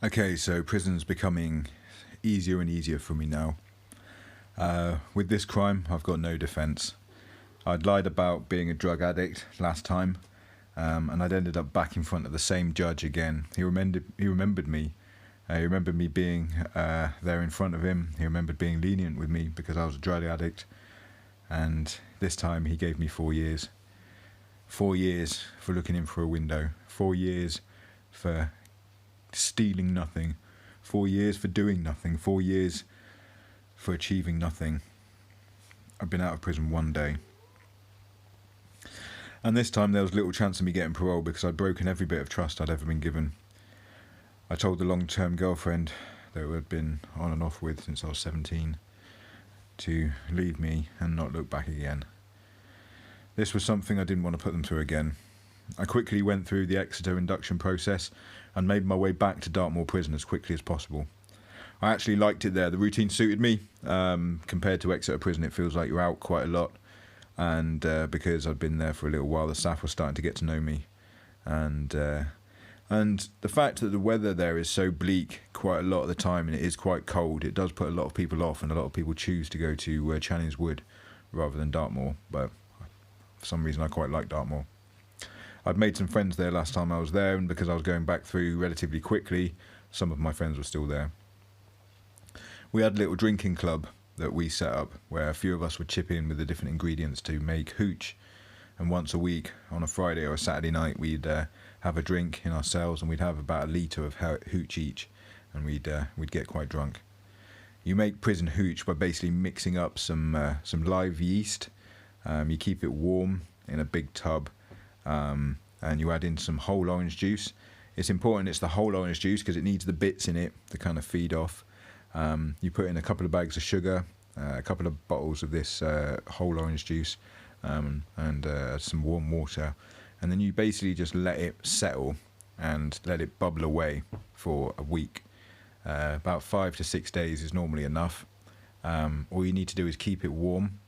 Okay, so prison's becoming easier and easier for me now. With this crime, I've got no defence. I'd lied about being a drug addict last time, and I'd ended up back in front of the same judge again. He remembered me. He remembered me being there in front of him. He remembered being lenient with me because I was a drug addict. And this time he gave me 4 years. 4 years for looking in for a window. 4 years for stealing nothing. 4 years for doing nothing. 4 years for achieving nothing. I've been out of prison 1 day. And this time there was little chance of me getting parole because I'd broken every bit of trust I'd ever been given. I told the long-term girlfriend that I'd been on and off with since I was 17 to leave me and not look back again. This was something I didn't want to put them through again. I quickly went through the Exeter induction process and made my way back to Dartmoor prison as quickly as possible. I actually liked it there. The routine suited me. Compared to Exeter prison, it feels like you're out quite a lot. And because I'd been there for a little while, the staff was starting to get to know me. And the fact that the weather there is so bleak quite a lot of the time, and it is quite cold, it does put a lot of people off, and a lot of people choose to go to Channings Wood rather than Dartmoor. But for some reason, I quite like Dartmoor. I'd made some friends there last time I was there, and because I was going back through relatively quickly, some of my friends were still there. We had a little drinking club that we set up where a few of us would chip in with the different ingredients to make hooch, and once a week on a Friday or a Saturday night we'd have a drink in our cells, and we'd have about a litre of hooch each, and we'd get quite drunk. You make prison hooch by basically mixing up some live yeast. You keep it warm in a big tub, and you add in some whole orange juice. It's important it's the whole orange juice because it needs the bits in it to kind of feed off. You put in a couple of bags of sugar, a couple of bottles of this whole orange juice, and some warm water, and then you basically just let it settle and let it bubble away for a week. About 5 to 6 days is normally enough. All you need to do is keep it warm.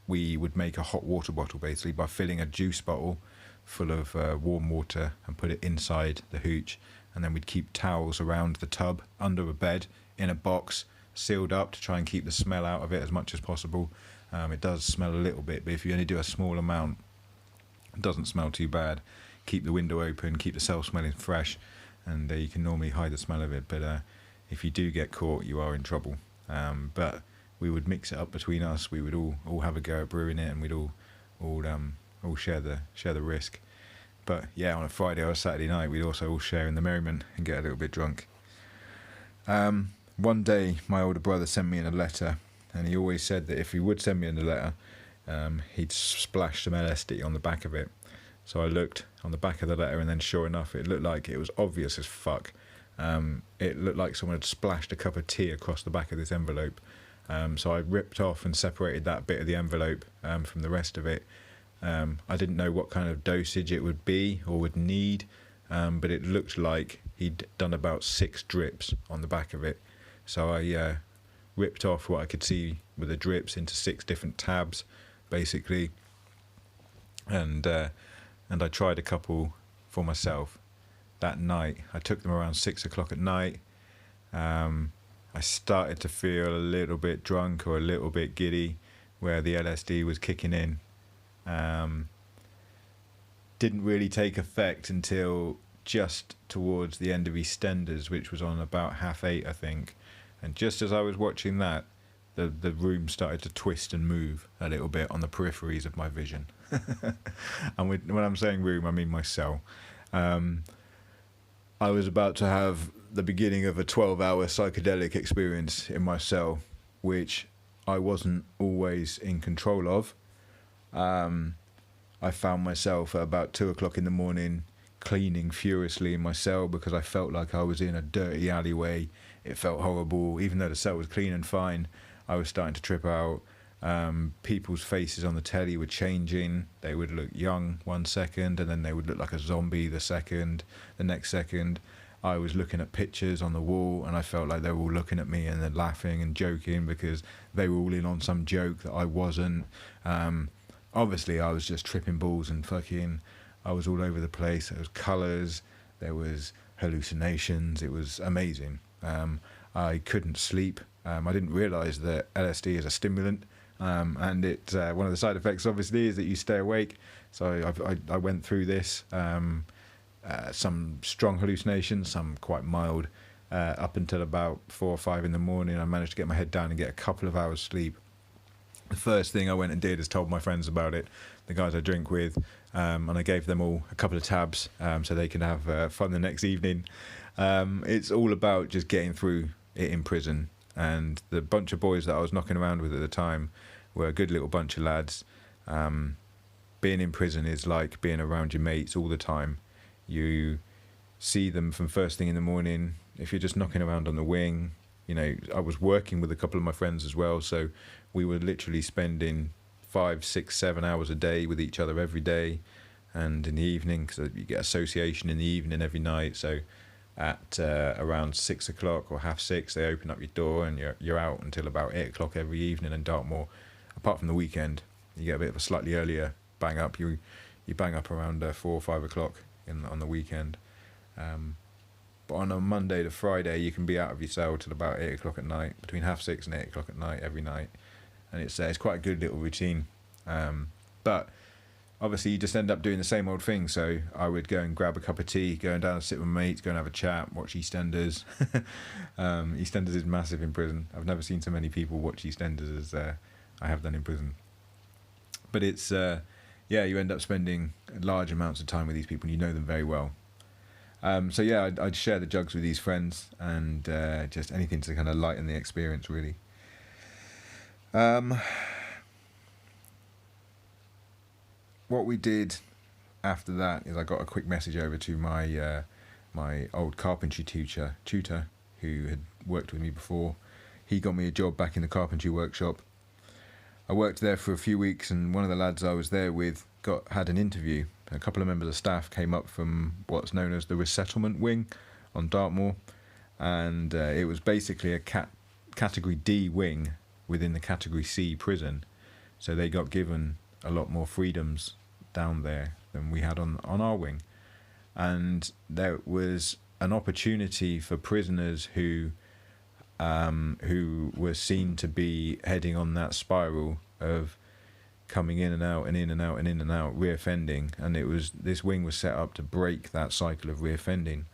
We would make a hot water bottle basically by filling a juice bottle full of warm water and put it inside the hooch, and then we'd keep towels around the tub under a bed in a box sealed up to try and keep the smell out of it as much as possible. It does smell a little bit, but if you only do a small amount, it doesn't smell too bad. Keep the window open, keep the cell smelling fresh, and you can normally hide the smell of it, but if you do get caught you are in trouble. But we would mix it up between us. We would all have a go at brewing it, and we'd all share the risk. But yeah, on a Friday or a Saturday night, we'd also all share in the merriment and get a little bit drunk. One day, my older brother sent me in a letter, and he always said that if he would send me in a letter, he'd splash some LSD on the back of it. So I looked on the back of the letter, and then sure enough, it looked like it was obvious as fuck. It looked like someone had splashed a cup of tea across the back of this envelope. So I ripped off and separated that bit of the envelope from the rest of it. I didn't know what kind of dosage it would be or would need, but it looked like he'd done about 6 drips on the back of it. So I ripped off what I could see with the drips into 6 different tabs, basically, and I tried a couple for myself that night. I took them around 6 o'clock at night. I started to feel a little bit drunk or a little bit giddy where the LSD was kicking in. Didn't really take effect until just towards the end of EastEnders, which was on about 7:30, I think. And just as I was watching that, the room started to twist and move a little bit on the peripheries of my vision. And when I'm saying room, I mean my cell. I was about to have the beginning of a 12-hour psychedelic experience in my cell, which I wasn't always in control of. I found myself at about 2 o'clock in the morning cleaning furiously in my cell because I felt like I was in a dirty alleyway. It felt horrible. Even though the cell was clean and fine, I was starting to trip out. People's faces on the telly were changing. They would look young 1 second, and then they would look like a zombie the next second. I was looking at pictures on the wall, and I felt like they were all looking at me and then laughing and joking because they were all in on some joke that I wasn't. Obviously, I was just tripping balls and fucking, I was all over the place. There was colours, there was hallucinations. It was amazing. I couldn't sleep. I didn't realise that LSD is a stimulant, and one of the side effects obviously is that you stay awake. So I went through this, some strong hallucinations, some quite mild, up until about 4 or 5 in the morning. I managed to get my head down and get a couple of hours sleep. The first thing I went and did is told my friends about it, the guys I drink with, and I gave them all a couple of tabs so they can have fun the next evening. It's all about just getting through it in prison. And the bunch of boys that I was knocking around with at the time were a good little bunch of lads. Being in prison is like being around your mates all the time. You see them from first thing in the morning. If you're just knocking around on the wing, I was working with a couple of my friends as well, so we were literally spending 5, 6, 7 hours a day with each other every day, and in the evening, because you get association in the evening every night, so at around 6 o'clock or 5:30 they open up your door and you're out until about 8 o'clock every evening in Dartmoor. Apart from the weekend, you get a bit of a slightly earlier bang up. You bang up around 4 or 5 o'clock on the weekend. But on a Monday to Friday, you can be out of your cell till about 8 o'clock at night, between 6:30 and 8 o'clock at night every night, and it's quite a good little routine. But obviously, you just end up doing the same old thing. So I would go and grab a cup of tea, go down and sit with my mates, go and have a chat, watch EastEnders. EastEnders is massive in prison. I've never seen so many people watch EastEnders as I have done in prison. But it's you end up spending large amounts of time with these people, and you know them very well. I'd share the jugs with these friends, and just anything to kind of lighten the experience, really. What we did after that is I got a quick message over to my old carpentry tutor who had worked with me before. He got me a job back in the carpentry workshop. I worked there for a few weeks, and one of the lads I was there with had an interview. A couple of members of staff came up from what's known as the resettlement wing on Dartmoor, and it was basically a category D wing within the category C prison. So they got given a lot more freedoms down there than we had on our wing, and there was an opportunity for prisoners who were seen to be heading on that spiral of coming in and out and in and out and in and out, reoffending, and this wing was set up to break that cycle of reoffending.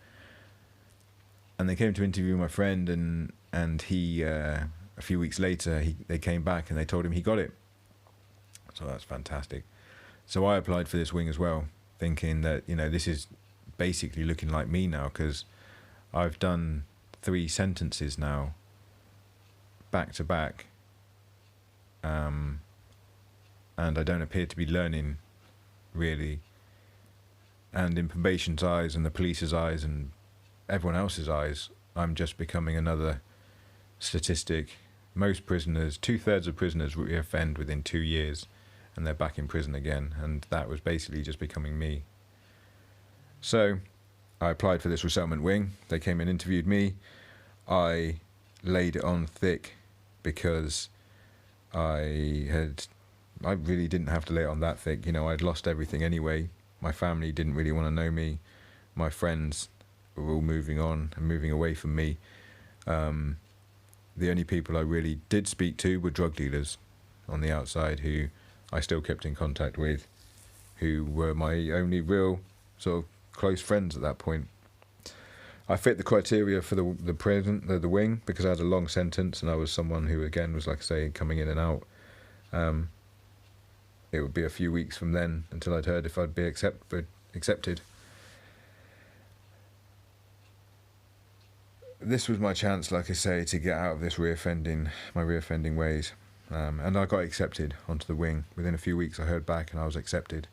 And they came to interview my friend, and he a few weeks later they came back and they told him he got it. So that's fantastic. So I applied for this wing as well, thinking that this is basically looking like me now, because I've done 3 sentences now back to back, and I don't appear to be learning, really. And in probation's eyes and the police's eyes and everyone else's eyes, I'm just becoming another statistic. Most prisoners, 2/3 of prisoners reoffend within 2 years, and they're back in prison again, and that was basically just becoming me. So I applied for this resettlement wing. They came and interviewed me. I laid it on thick because I really didn't have to lay it on that thick. I'd lost everything anyway. My family didn't really want to know me. My friends were all moving on and moving away from me. The only people I really did speak to were drug dealers on the outside, who I still kept in contact with, who were my only real sort of close friends at that point. I fit the criteria for the prison, the wing, because I had a long sentence, and I was someone who, again, was, like I say, coming in and out. It would be a few weeks from then until I'd heard if I'd be accepted. This was my chance, like I say, to get out of my reoffending ways. And I got accepted onto the wing. Within a few weeks I heard back and I was accepted.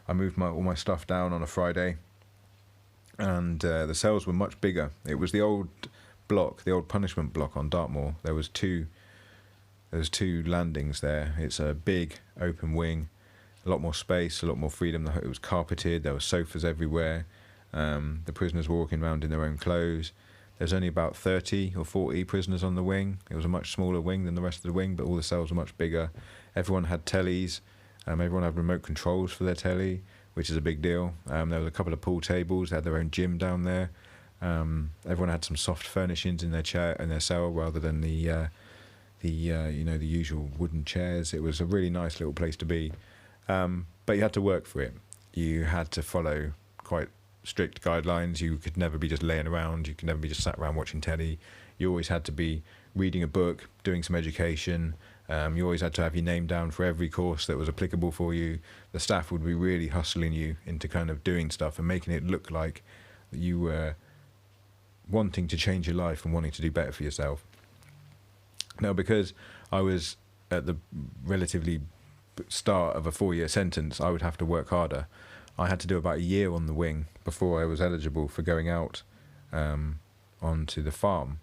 I moved all my stuff down on a Friday, and the cells were much bigger. It was the old punishment block on Dartmoor. There was two landings there. It's a big open wing, a lot more space, a lot more freedom. It was carpeted, there were sofas everywhere. The prisoners were walking around in their own clothes. There's only about 30 or 40 prisoners on the wing. It was a much smaller wing than the rest of the wing, but all the cells were much bigger. Everyone had tellies. Everyone had remote controls for their telly, which is a big deal. There was a couple of pool tables. They had their own gym down there. Everyone had some soft furnishings in their cell rather than the usual wooden chairs. It was a really nice little place to be, but you had to work for it. You had to follow quite strict guidelines. You could never be just laying around. You could never be just sat around watching telly. You always had to be reading a book, doing some education. You always had to have your name down for every course that was applicable for you. The staff would be really hustling you into kind of doing stuff and making it look like you were wanting to change your life and wanting to do better for yourself. Now, because I was at the relatively start of a 4-year sentence, I would have to work harder. I had to do about a year on the wing before I was eligible for going out onto the farm,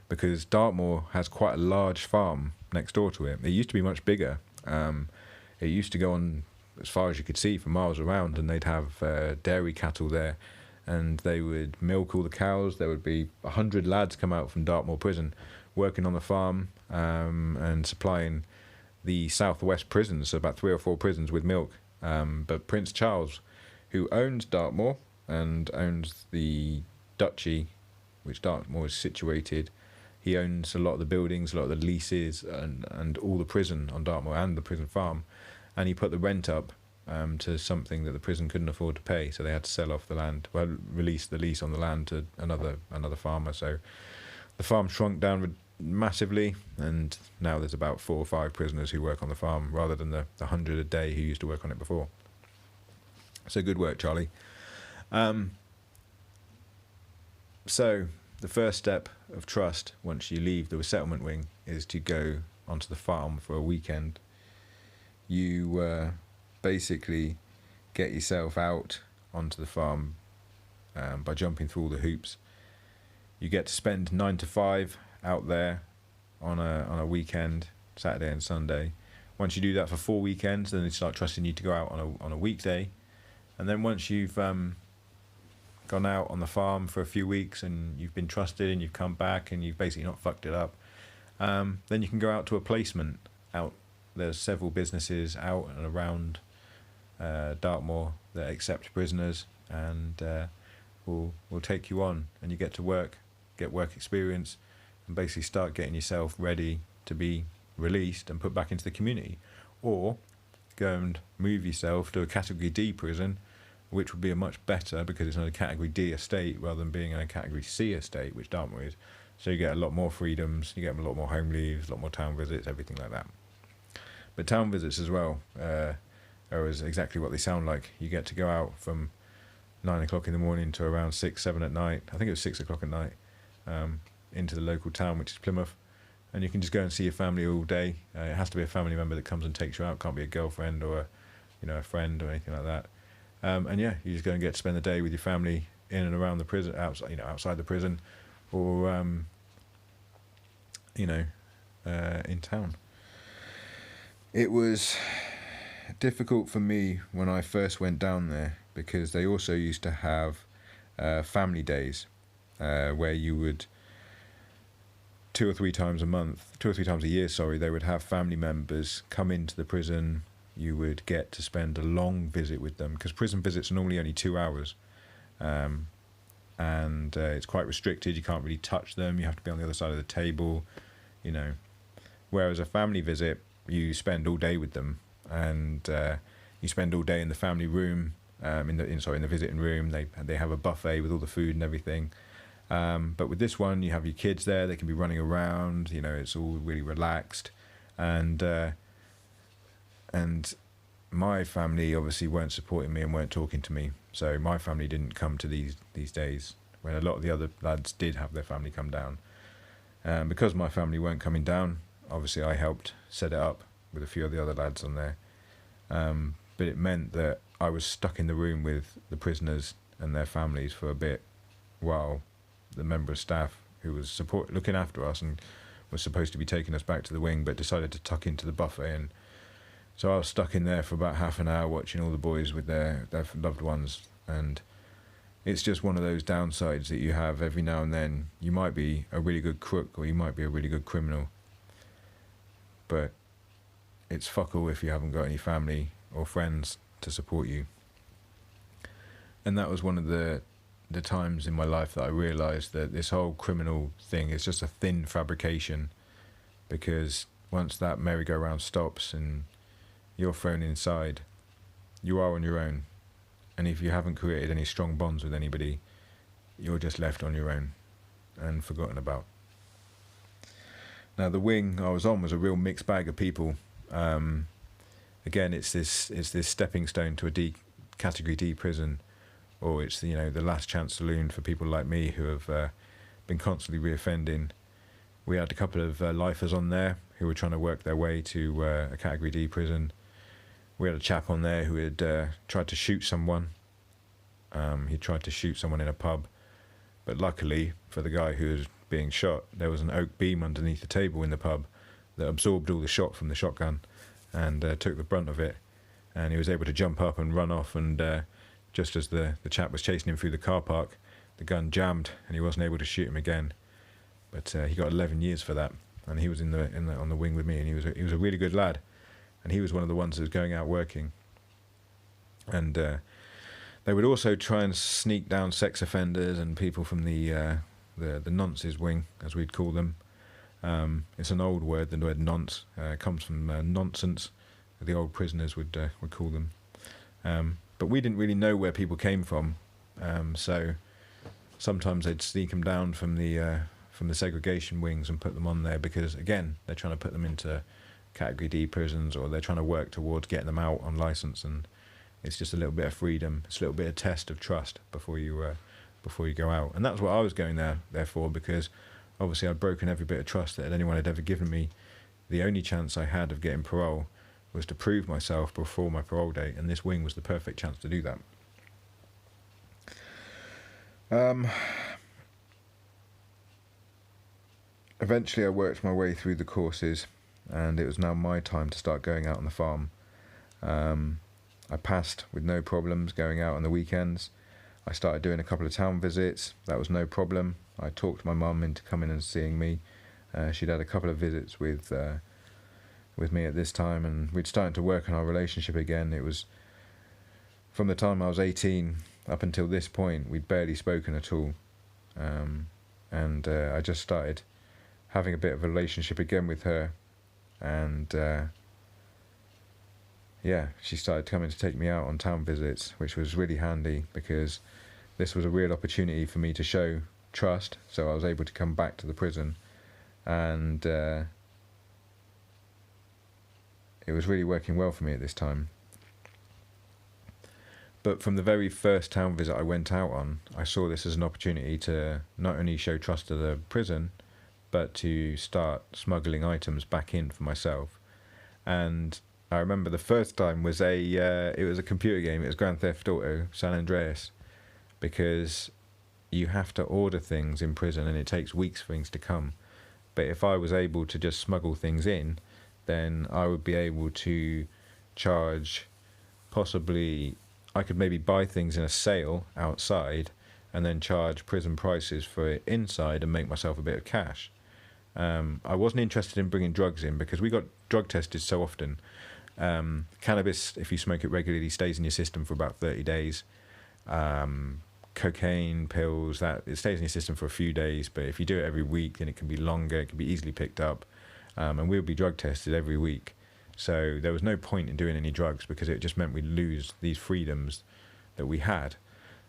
because Dartmoor has quite a large farm next door to it. It used to be much bigger. It used to go on as far as you could see for miles around, and they'd have dairy cattle there, and they would milk all the cows. There would be 100 lads come out from Dartmoor prison working on the farm and supplying the southwest prisons, so about 3 or 4 prisons, with milk. But Prince Charles, who owns Dartmoor and owns the duchy, which Dartmoor is situated, he owns a lot of the buildings, a lot of the leases, and all the prison on Dartmoor and the prison farm. And he put the rent up to something that the prison couldn't afford to pay, so they had to sell off the land, release the lease on the land to another farmer. So the farm shrunk down massively, and now there's about 4 or 5 prisoners who work on the farm rather than the 100 a day who used to work on it before. So good work, Charlie. So the first step of trust once you leave the resettlement wing is to go onto the farm for a weekend. You basically get yourself out onto the farm by jumping through all the hoops. You get to spend 9 to 5 out there on a weekend, Saturday and Sunday. Once you do that for 4 weekends, then they start trusting you to go out on a weekday. And then once you've gone out on the farm for a few weeks and you've been trusted and you've come back and you've basically not fucked it up, then you can go out to a placement out. There's several businesses out and around Dartmoor that accept prisoners and will take you on, and you get to work, get work experience, and basically start getting yourself ready to be released and put back into the community. Or go and move yourself to a Category D prison, which would be a much better, because it's on a Category D estate rather than being in a Category C estate, which Dartmoor is. So you get a lot more freedoms, you get a lot more home leaves, a lot more town visits, everything like that. But town visits as well are exactly what they sound like. You get to go out from 9 o'clock in the morning to around 6, 7 at night. I think it was 6 o'clock at night, into the local town, which is Plymouth. And you can just go and see your family all day. It has to be a family member that comes and takes you out. It can't be a girlfriend or a friend or anything like that. And yeah, you just go and get to spend the day with your family in and around the prison, outside the prison, or in town. It was difficult for me when I first went down there, because they also used to have family days where you would 2 or 3 times a year, they would have family members come into the prison. You would get to spend a long visit with them, because prison visits are normally only 2 hours, and it's quite restricted. You can't really touch them. You have to be on the other side of the table, whereas a family visit, you spend all day with them, and you spend all day in the family room, in the visiting room. They have a buffet with all the food and everything. But with this one, you have your kids there. They can be running around. It's all really relaxed, and my family obviously weren't supporting me and weren't talking to me. So my family didn't come to these days, when a lot of the other lads did have their family come down. Because my family weren't coming down, obviously I helped set it up with a few of the other lads on there. But it meant that I was stuck in the room with the prisoners and their families for a bit, while the member of staff who was looking after us and was supposed to be taking us back to the wing, but decided to tuck into the buffet. And so I was stuck in there for about half an hour watching all the boys with their loved ones. And it's just one of those downsides that you have every now and then. You might be a really good crook, or you might be a really good criminal, but it's fuck all if you haven't got any family or friends to support you. And that was one of the the times in my life that I realised that this whole criminal thing is just a thin fabrication, because once that merry-go-round stops and you're thrown inside, you are on your own. And if you haven't created any strong bonds with anybody, you're just left on your own and forgotten about. Now, the wing I was on was a real mixed bag of people. Again, it's this stepping stone to a category D prison, or it's the last chance saloon for people like me who have been constantly reoffending. We had a couple of lifers on there who were trying to work their way to a category D prison. We had a chap on there who had tried to shoot someone. He tried to shoot someone in a pub, but luckily for the guy who was being shot, there was an oak beam underneath the table in the pub that absorbed all the shot from the shotgun and took the brunt of it, and he was able to jump up and run off, and just as the chap was chasing him through the car park, the gun jammed and he wasn't able to shoot him again. But he got 11 years for that, and he was on the wing with me, and he was a really good lad, and he was one of the ones that was going out working. And they would also try and sneak down sex offenders and people from the nonces wing, as we'd call them. It's an old word, the word nonce. It comes from nonsense, the old prisoners would call them. But we didn't really know where people came from, so sometimes they'd sneak them down from the segregation wings and put them on there, because again, they're trying to put them into category D prisons, or they're trying to work towards getting them out on license, and it's just a little bit of freedom. It's a little bit of test of trust before you go out. And that's what I was going there for, because obviously I'd broken every bit of trust that anyone had ever given me. The only chance I had of getting parole was to prove myself before my parole date, and this wing was the perfect chance to do that. Eventually I worked my way through the courses, and it was now my time to start going out on the farm. I passed with no problems going out on the weekends. I started doing a couple of town visits. That was no problem. I talked my mum into coming and seeing me. She'd had a couple of visits with me at this time, and we'd started to work on our relationship again. It was from the time I was 18 up until this point, we'd barely spoken at all. And I just started having a bit of a relationship again with her, and she started coming to take me out on town visits, which was really handy, because this was a real opportunity for me to show trust. So I was able to come back to the prison, and it was really working well for me at this time. But from the very first town visit I went out on, I saw this as an opportunity to not only show trust to the prison, but to start smuggling items back in for myself. And I remember the first time was it was a computer game. It was Grand Theft Auto San Andreas, because you have to order things in prison and it takes weeks for things to come. But if I was able to just smuggle things in, then I would be able to charge, possibly, I could maybe buy things in a sale outside and then charge prison prices for it inside and make myself a bit of cash. I wasn't interested in bringing drugs in, because we got drug tested so often. Cannabis, if you smoke it regularly, stays in your system for about 30 days. Cocaine, pills, that it stays in your system for a few days, but if you do it every week, then it can be longer, it can be easily picked up. And we'll be drug tested every week. So there was no point in doing any drugs, because it just meant we'd lose these freedoms that we had.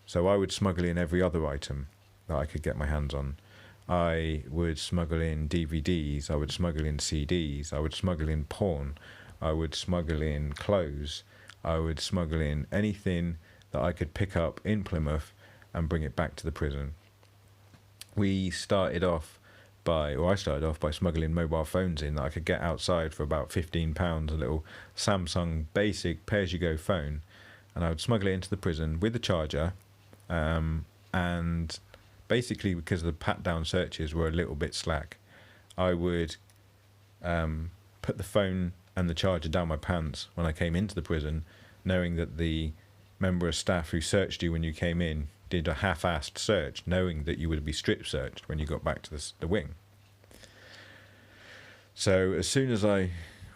So I would smuggle in every other item that I could get my hands on. I would smuggle in DVDs, I would smuggle in CDs, I would smuggle in porn, I would smuggle in clothes, I would smuggle in anything that I could pick up in Plymouth and bring it back to the prison. I started off by smuggling mobile phones in that I could get outside for about £15, a little Samsung basic pay-as-you-go phone, and I would smuggle it into the prison with the charger, and basically, because the pat-down searches were a little bit slack, I would put the phone and the charger down my pants when I came into the prison, knowing that the member of staff who searched you when you came in did a half-assed search, knowing that you would be strip searched when you got back to the wing. So as soon as I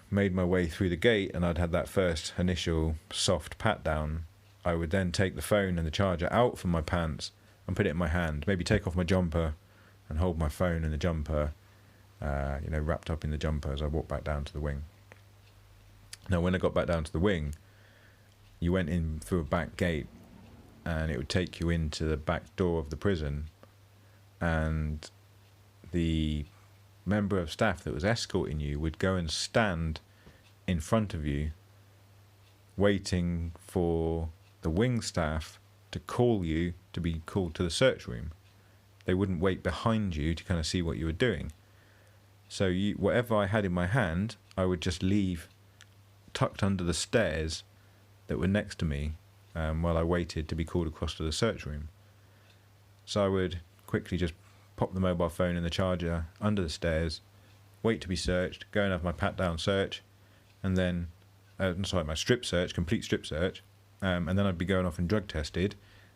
made my way through the gate and I'd had that first initial soft pat-down, I would then take the phone and the charger out from my pants and put it in my hand. Maybe take off my jumper and hold my phone in the jumper, wrapped up in the jumper as I walked back down to the wing. Now, when I got back down to the wing, you went in through a back gate, and it would take you into the back door of the prison, and the member of staff that was escorting you would go and stand in front of you, waiting for the wing staff to call you to be called to the search room. They wouldn't wait behind you to kind of see what you were doing. So whatever I had in my hand, I would just leave tucked under the stairs that were next to me while I waited to be called across to the search room. So I would quickly just pop the mobile phone in the charger under the stairs, wait to be searched, go and have my pat-down search, and then, my strip search, complete strip search, and then I'd be going off and drug tested,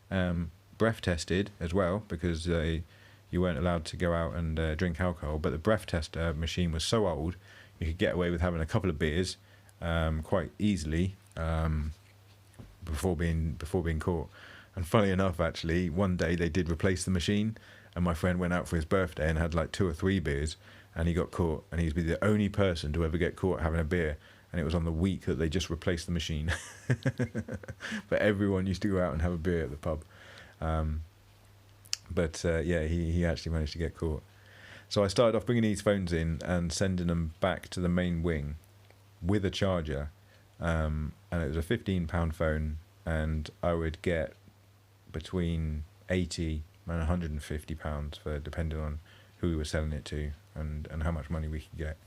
breath tested as well, because you weren't allowed to go out and drink alcohol, but the breath test machine was so old, you could get away with having a couple of beers quite easily before being caught. And funny enough, actually, one day they did replace the machine, and my friend went out for his birthday and had like 2 or 3 beers, and he got caught, and he'd be the only person to ever get caught having a beer, and it was on the week that they just replaced the machine. But everyone used to go out and have a beer at the pub. He actually managed to get caught. So I started off bringing these phones in and sending them back to the main wing with a charger, and it was a £15 phone, and I would get between £80 and £150 for, depending on who we were selling it to and how much money we could get,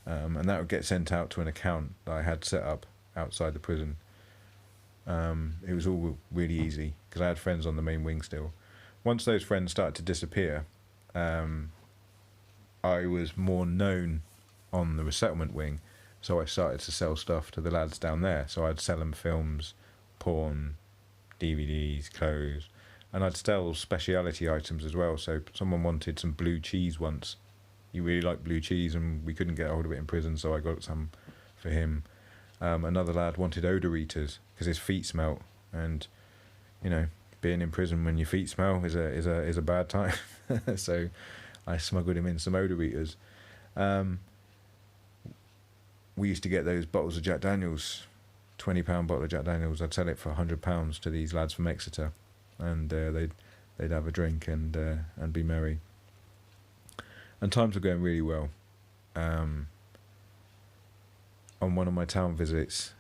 and that would get sent out to an account that I had set up outside the prison. It was all really easy because I had friends on the main wing still. Once those friends started to disappear, I was more known on the resettlement wing, so I started to sell stuff to the lads down there. So I'd sell them films, porn, DVDs, clothes, and I'd sell speciality items as well. So someone wanted some blue cheese once. He really liked blue cheese, and we couldn't get hold of it in prison, so I got some for him. Another lad wanted odour eaters because his feet smelt, and being in prison when your feet smell is a bad time. So I smuggled him in some odour eaters. We used to get those bottles of Jack Daniels, £20 bottle of Jack Daniels. I'd sell it for £100 to these lads from Exeter, and they'd have a drink and be merry. And times were going really well. On one of my town visits,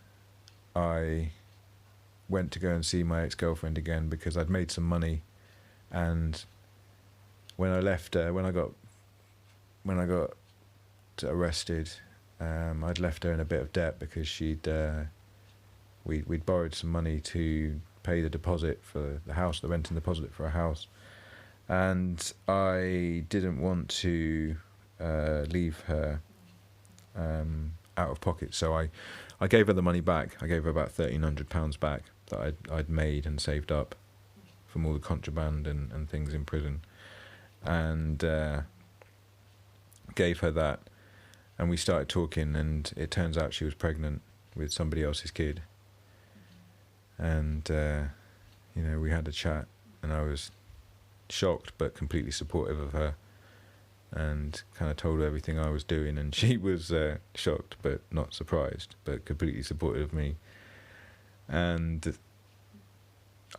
I went to go and see my ex-girlfriend again because I'd made some money, and when I left, when I got arrested, I'd left her in a bit of debt because we'd borrowed some money to pay the deposit for the house, the renting deposit for a house, and I didn't want to leave her out of pocket, so I gave her the money back. I gave her about £1,300 back that I'd made and saved up from all the contraband and things in prison, and gave her that, and we started talking, and it turns out she was pregnant with somebody else's kid, and we had a chat, and I was shocked but completely supportive of her, and kind of told her everything I was doing, and she was shocked but not surprised, but completely supportive of me. And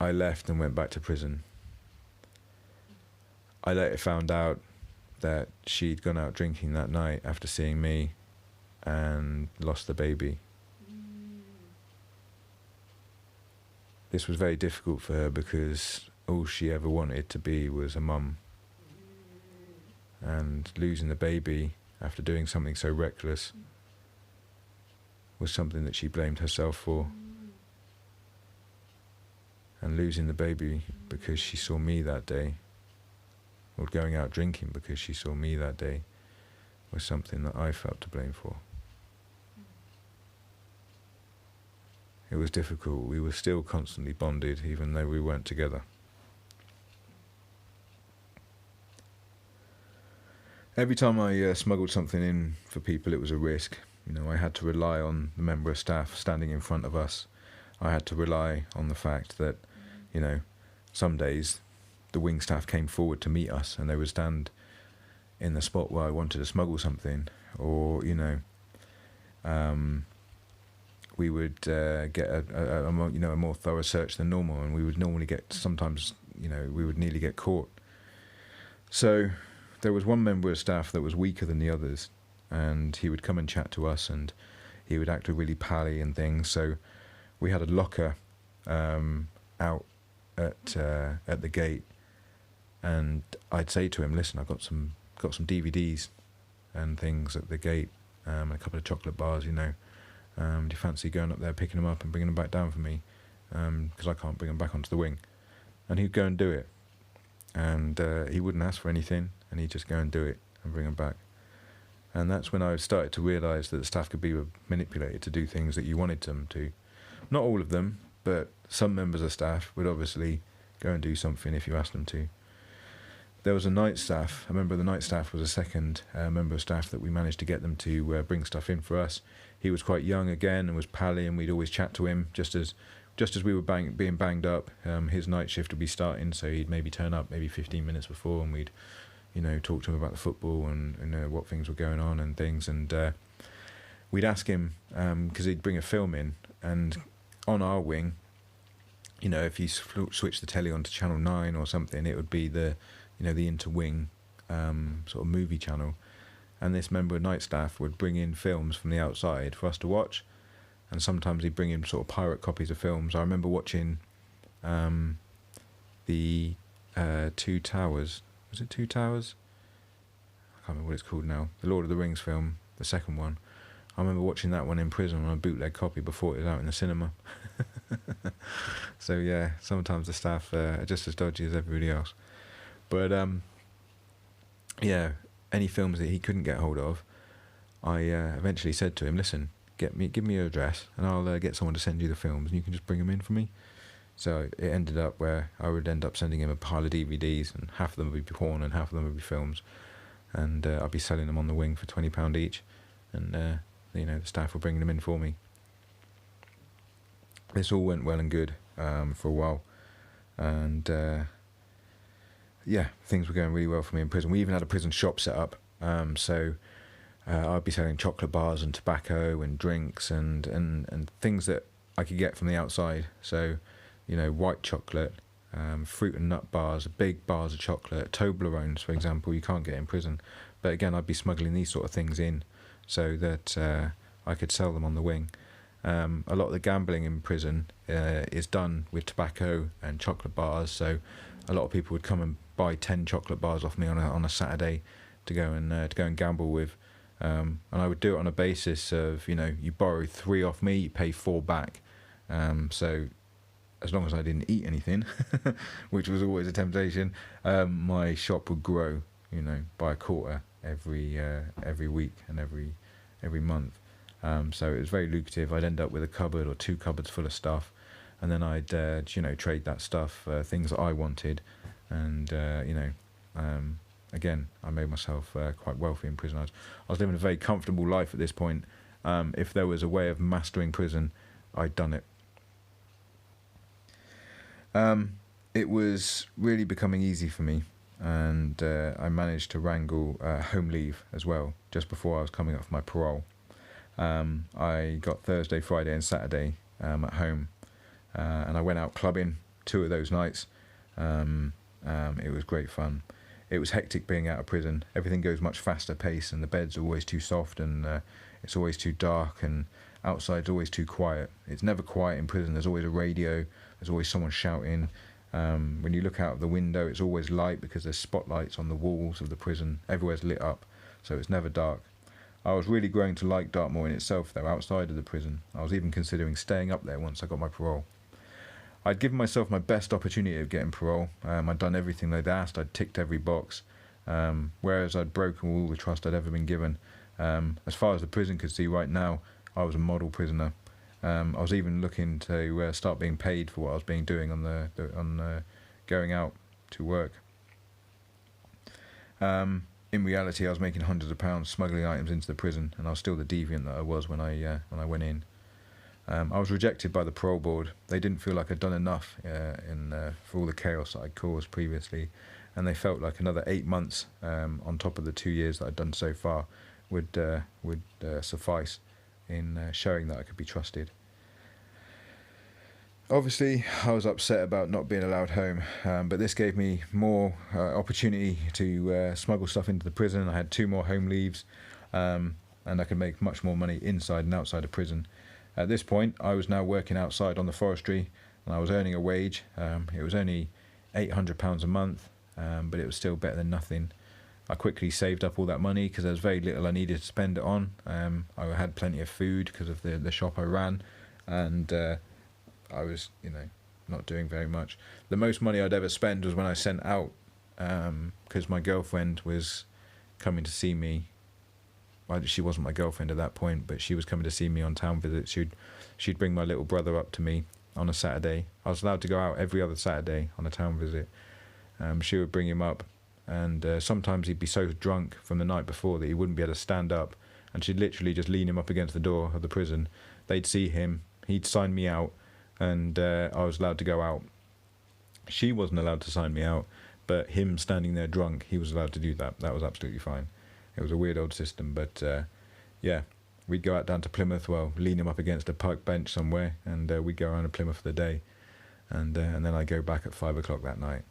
I left and went back to prison. I later found out that she'd gone out drinking that night after seeing me and lost the baby. This was very difficult for her because all she ever wanted to be was a mum. And losing the baby after doing something so reckless was something that she blamed herself for. And losing the baby because she saw me that day, or going out drinking because she saw me that day, was something that I felt to blame for. It was difficult. We were still constantly bonded, even though we weren't together. Every time I smuggled something in for people, it was a risk. I had to rely on the member of staff standing in front of us. I had to rely on the fact that, some days the wing staff came forward to meet us, and they would stand in the spot where I wanted to smuggle something, or we would get a more thorough search than normal, and we would normally get sometimes we would nearly get caught. So there was one member of staff that was weaker than the others, and he would come and chat to us, and he would act really pally and things. So we had a locker out at the gate, and I'd say to him, "Listen, I've got some DVDs and things at the gate, and a couple of chocolate bars. Do you fancy going up there, picking them up, and bringing them back down for me? Because I can't bring them back onto the wing." And he'd go and do it, and he wouldn't ask for anything, and he'd just go and do it and bring them back. And that's when I started to realise that the staff could be manipulated to do things that you wanted them to. Not all of them, but some members of staff would obviously go and do something if you asked them to. There was a night staff. A member of the night staff was a second member of staff that we managed to get them to bring stuff in for us. He was quite young again and was pally, and we'd always chat to him just as we were being banged up. His night shift would be starting, so he'd maybe turn up maybe 15 minutes before, and we'd talk to him about the football and what things were going on and things. And we'd ask him, because he'd bring a film in, and on our wing, if you switch the telly onto Channel 9 or something, it would be the inter-wing sort of movie channel. And this member of night staff would bring in films from the outside for us to watch, and sometimes he'd bring in sort of pirate copies of films. I remember watching the Two Towers. Was it Two Towers? I can't remember what it's called now. The Lord of the Rings film, the second one. I remember watching that one in prison on a bootleg copy before it was out in the cinema. So yeah, sometimes the staff are just as dodgy as everybody else. But any films that he couldn't get hold of, I eventually said to him, "Listen, give me your address, and I'll get someone to send you the films, and you can just bring them in for me." So it ended up where I would end up sending him a pile of DVDs, and half of them would be porn and half of them would be films, and I'd be selling them on the wing for £20 each, and the staff were bringing them in for me. This all went well and good for a while, and things were going really well for me in prison. We even had a prison shop set up, so I'd be selling chocolate bars and tobacco and drinks and things that I could get from the outside. So white chocolate, fruit and nut bars, big bars of chocolate, Toblerones, for example, you can't get in prison. But again, I'd be smuggling these sort of things in so that I could sell them on the wing. A lot of the gambling in prison is done with tobacco and chocolate bars, so a lot of people would come and buy 10 chocolate bars off me on a Saturday to go and gamble with. And I would do it on a basis of, you borrow 3 off me, you pay 4 back. So as long as I didn't eat anything, which was always a temptation, my shop would grow, by a quarter every week and every month. So it was very lucrative. I'd end up with a cupboard or 2 cupboards full of stuff, and then I'd trade that stuff, things that I wanted, and again, I made myself quite wealthy in prison. I was living a very comfortable life at this point. If there was a way of mastering prison, I'd done it. It was really becoming easy for me, and I managed to wrangle home leave as well, just before I was coming up for my parole. I got Thursday, Friday and Saturday at home, and I went out clubbing 2 of those nights. It was great fun. It was hectic being out of prison. Everything goes much faster pace, and the bed's always too soft, and it's always too dark, and outside's always too quiet. It's never quiet in prison. There's always a radio. There's always someone shouting. When you look out of the window, it's always light because there's spotlights on the walls of the prison. Everywhere's lit up, so it's never dark. I was really growing to like Dartmoor in itself, though, outside of the prison. I was even considering staying up there once I got my parole. I'd given myself my best opportunity of getting parole. I'd done everything they'd asked. I'd ticked every box, whereas I'd broken all the trust I'd ever been given. As far as the prison could see right now, I was a model prisoner. I was even looking to start being paid for what I was doing on going out to work. In reality, I was making hundreds of pounds smuggling items into the prison, and I was still the deviant that I was when I went in. I was rejected by the parole board. They didn't feel like I'd done enough for all the chaos that I'd caused previously, and they felt like another 8 months on top of the 2 years that I'd done so far would suffice in showing that I could be trusted. Obviously, I was upset about not being allowed home, but this gave me more opportunity to smuggle stuff into the prison. I had 2 more home leaves, and I could make much more money inside and outside of prison. At this point, I was now working outside on the forestry, and I was earning a wage. It was only £800 a month, but it was still better than nothing. I quickly saved up all that money because there was very little I needed to spend it on. I had plenty of food because of the shop I ran, and I was, not doing very much. The most money I'd ever spent was when I sent out, because my girlfriend was coming to see me. Well, she wasn't my girlfriend at that point, but she was coming to see me on town visits. She'd bring my little brother up to me on a Saturday. I was allowed to go out every other Saturday on a town visit. She would bring him up, and sometimes he'd be so drunk from the night before that he wouldn't be able to stand up, and she'd literally just lean him up against the door of the prison. They'd see him, he'd sign me out, and I was allowed to go out. She wasn't allowed to sign me out, but him standing there drunk, he was allowed to do that. That was absolutely fine. It was a weird old system, but yeah, we'd go out down to Plymouth, lean him up against a park bench somewhere, and we'd go around to Plymouth for the day, and then I'd go back at 5 o'clock that night.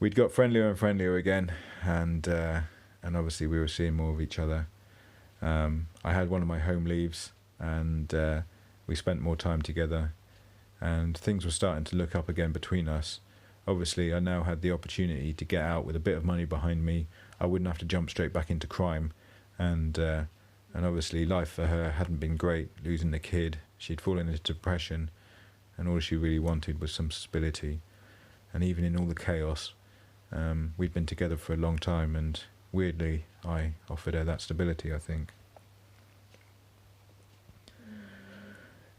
We'd got friendlier and friendlier again, and obviously we were seeing more of each other. I had one of my home leaves, and we spent more time together, and things were starting to look up again between us. Obviously, I now had the opportunity to get out with a bit of money behind me. I wouldn't have to jump straight back into crime, and obviously life for her hadn't been great, losing the kid. She'd fallen into depression, and all she really wanted was some stability. And even in all the chaos, we'd been together for a long time, and weirdly, I offered her that stability, I think.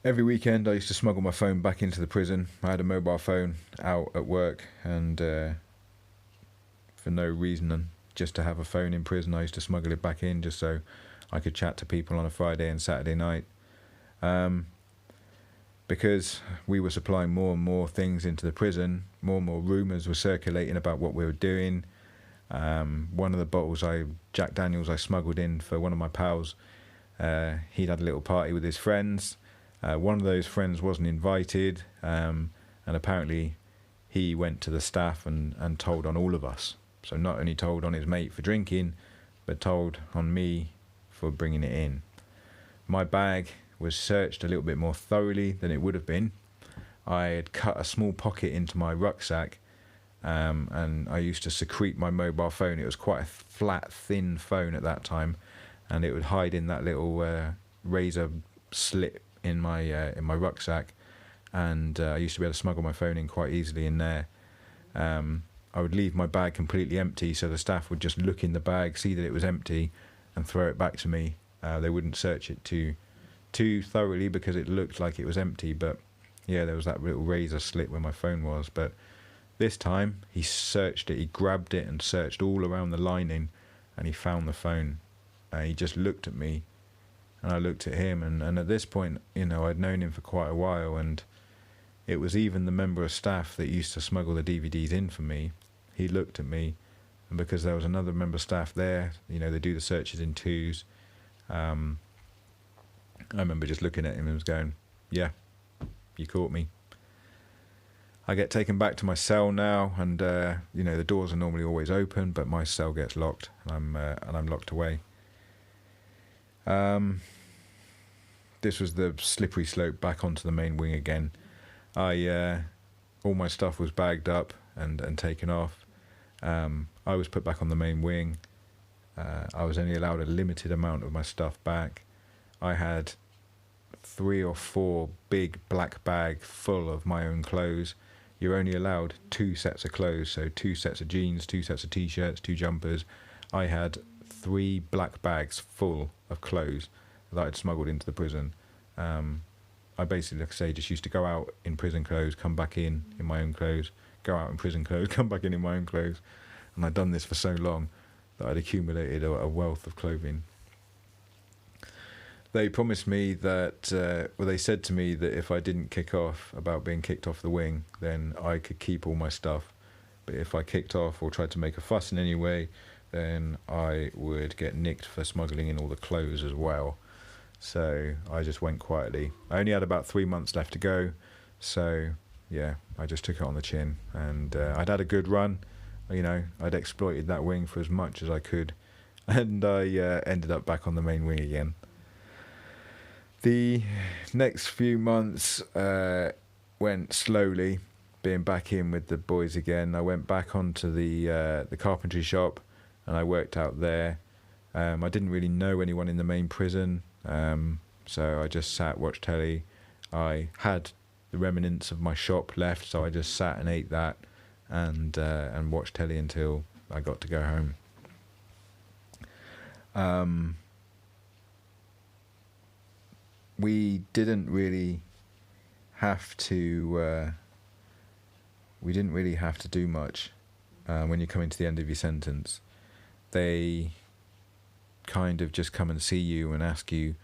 Every weekend I used to smuggle my phone back into the prison. I had a mobile phone out at work, and for no reason, just to have a phone in prison, I used to smuggle it back in just so I could chat to people on a Friday and Saturday night. Because we were supplying more and more things into the prison, more and more rumours were circulating about what we were doing. One of the bottles Jack Daniels I smuggled in for one of my pals, he'd had a little party with his friends. One of those friends wasn't invited, and apparently he went to the staff and told on all of us. So not only told on his mate for drinking, but told on me for bringing it in. My bag was searched a little bit more thoroughly than it would have been. I had cut a small pocket into my rucksack, and I used to secrete my mobile phone. It was quite a flat, thin phone at that time, and it would hide in that little razor slit in my rucksack, and I used to be able to smuggle my phone in quite easily in there. I would leave my bag completely empty, so the staff would just look in the bag, see that it was empty, and throw it back to me. They wouldn't search it too thoroughly because it looked like it was empty, but yeah, there was that little razor slit where my phone was. But this time he searched it, he grabbed it and searched all around the lining, and he found the phone. He just looked at me, and I looked at him, and at this point, I'd known him for quite a while, and it was even the member of staff that used to smuggle the DVDs in for me. He looked at me, and because there was another member of staff there, they do the searches in twos. I remember just looking at him and was going, yeah, you caught me. I get taken back to my cell now, and the doors are normally always open, but my cell gets locked, and I'm locked away. This was the slippery slope back onto the main wing again. All my stuff was bagged up and taken off. I was put back on the main wing. I was only allowed a limited amount of my stuff back. I had 3 or 4 big black bags full of my own clothes. You're only allowed 2 sets of clothes, so 2 sets of jeans, 2 sets of t-shirts, 2 jumpers. I had 3 black bags full of clothes that I'd smuggled into the prison. I basically, like I say, just used to go out in prison clothes, come back in my own clothes, go out in prison clothes, come back in my own clothes. And I'd done this for so long that I'd accumulated a wealth of clothing. They promised me that, well, they said to me that if I didn't kick off about being kicked off the wing, then I could keep all my stuff. But if I kicked off or tried to make a fuss in any way, then I would get nicked for smuggling in all the clothes as well. So I just went quietly. I only had about 3 months left to go, so yeah, I just took it on the chin. And I'd had a good run, you know, I'd exploited that wing for as much as I could, and I ended up back on the main wing again. The next few months went slowly, being back in with the boys again. I went back onto the carpentry shop, and I worked out there. I didn't really know anyone in the main prison, so I just sat, watched telly. I had the remnants of my shop left, so I just sat and ate that, and watched telly until I got to go home. We didn't really have to. We didn't really have to do much when you're coming to the end of your sentence. They kind of just come and see you and ask you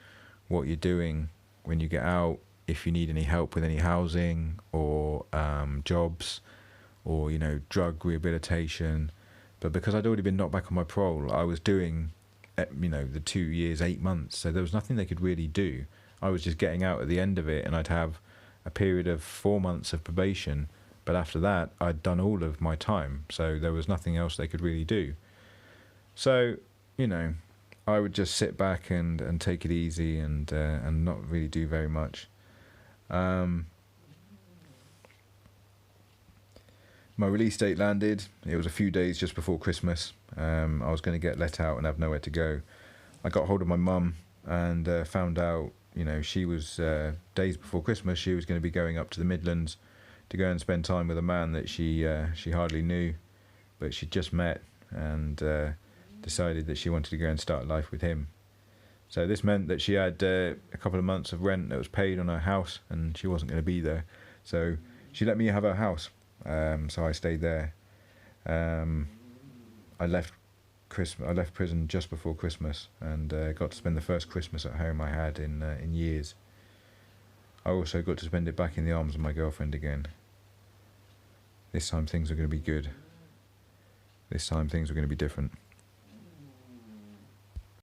what you're doing when you get out, if you need any help with any housing or jobs, or, you know, drug rehabilitation. But because I'd already been knocked back on my parole, I was doing, you know, the 2 years, 8 months, so there was nothing they could really do. I was just getting out at the end of it, and I'd have a period of 4 months of probation, but after that I'd done all of my time, so there was nothing else they could really do. So, you know, I would just sit back and take it easy and not really do very much. My release date landed. It was a few days just before Christmas. I was going to get let out and have nowhere to go. I got hold of my mum and found out, you know, she was days before Christmas, she was going to be going up to the Midlands to go and spend time with a man that she hardly knew, but she'd just met, and decided that she wanted to go and start life with him. So this meant that she had a couple of months of rent that was paid on her house, and she wasn't going to be there. So she let me have her house. So I stayed there. I left prison just before Christmas, and got to spend the first Christmas at home I had in years. I also got to spend it back in the arms of my girlfriend again. This time things are going to be good. This time things are going to be different.